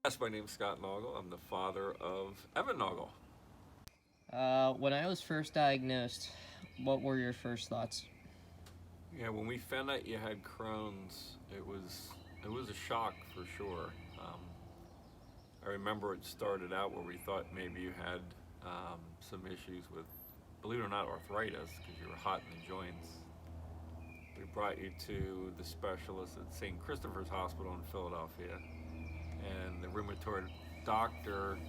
Yes, my name's Scott Noggle. I'm the father of Evan Noggle. When I was first diagnosed, what were your first thoughts? Yeah, when we found out you had Crohn's, it was a shock for sure. I remember it started out where we thought maybe you had some issues with, believe it or not, arthritis because you were hot in the joints. We brought you to the specialist at St. Christopher's Hospital in Philadelphia, and the rheumatoid doctor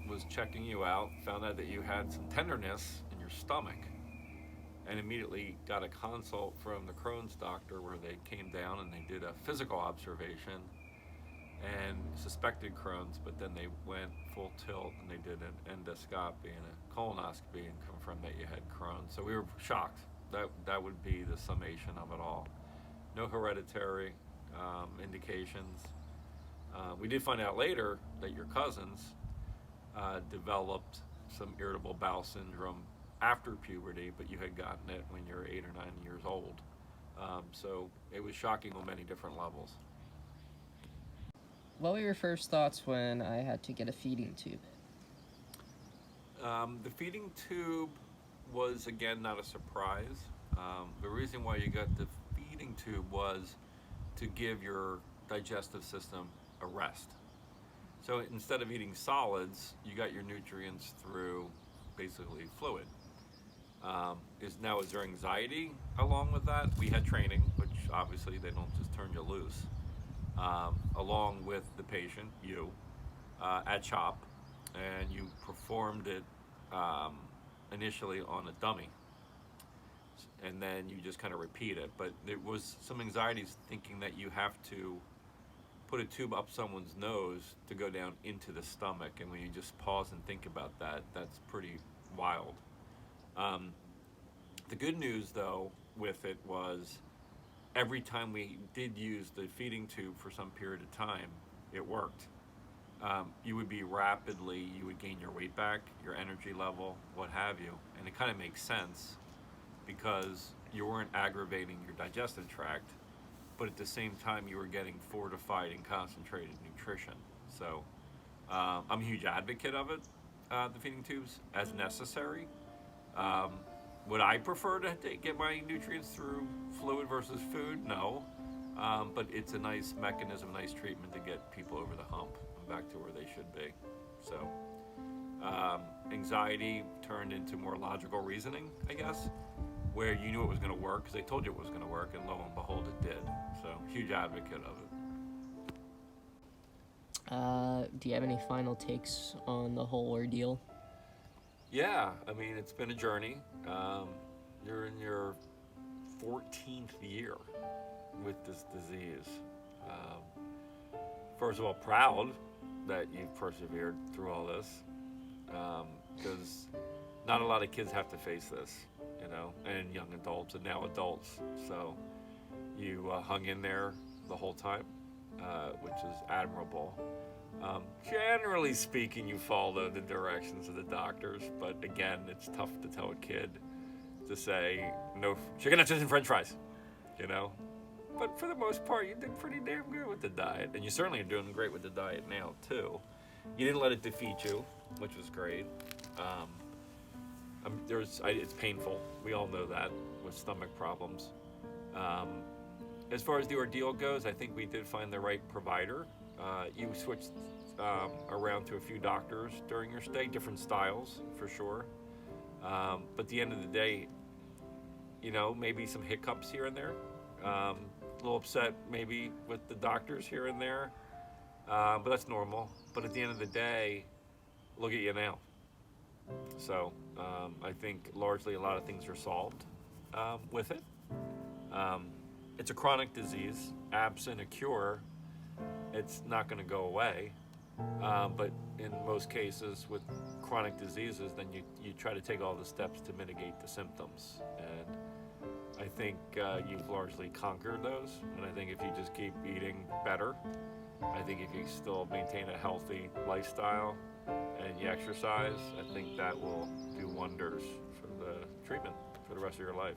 was checking you out, found out that you had some tenderness in your stomach, and immediately got a consult from the Crohn's doctor where they came down and they did a physical observation and suspected Crohn's, but then they went full tilt and they did an endoscopy and a colonoscopy and confirmed that you had Crohn's. So we were shocked. That would be the summation of it all. No hereditary indications. We did find out later that your cousins developed some irritable bowel syndrome after puberty, but you had gotten it when you were 8 or 9 years old. So it was shocking on many different levels. What were your first thoughts when I had to get a feeding tube? The feeding tube was, again, not a surprise. The reason why you got the feeding tube was to give your digestive system a rest. So instead of eating solids, you got your nutrients through basically fluid. Is there anxiety along with that? We had training, which obviously they don't just turn you loose. Along with the patient, you, at CHOP, and you performed it initially on a dummy, and then you just kind of repeat it. But there was some anxieties thinking that you have to put a tube up someone's nose to go down into the stomach, and when you just pause and think about that, that's pretty wild. The good news, though, with it was every time we did use the feeding tube for some period of time, it worked. You would you would gain your weight back, your energy level, what have you. And it kind of makes sense because you weren't aggravating your digestive tract, but at the same time, you were getting fortified and concentrated nutrition. So I'm a huge advocate of it, the feeding tubes, as necessary. Um, would I prefer to get my nutrients through fluid versus food? No. But it's a nice mechanism, nice treatment to get people over the hump and back to where they should be. So, anxiety turned into more logical reasoning, I guess, where you knew it was going to work because they told you it was going to work, and lo and behold, it did. So, huge advocate of it. Do you have any final takes on the whole ordeal? Yeah, I mean, it's been a journey. You're in your 14th year with this disease. First of all, proud that you've persevered through all this, because not a lot of kids have to face this, and young adults and now adults. So you hung in there the whole time, which is admirable. Generally speaking, you follow the directions of the doctors, but again, it's tough to tell a kid to say no chicken nuggets and French fries, But for the most part, you did pretty damn good with the diet, and you certainly are doing great with the diet now too. You didn't let it defeat you, which was great. It's painful. We all know that with stomach problems. As far as the ordeal goes, I think we did find the right provider. You switched around to a few doctors during your stay, different styles for sure. But at the end of the day, maybe some hiccups here and there. A little upset maybe with the doctors here and there, but that's normal. But at the end of the day, look at you now. So I think largely a lot of things are solved with it. It's a chronic disease. Absent a cure, it's not going to go away. But in most cases with chronic diseases, then you try to take all the steps to mitigate the symptoms. And I think you've largely conquered those. And I think if you just keep eating better, I think if you still maintain a healthy lifestyle and you exercise, I think that will do wonders for the treatment for the rest of your life.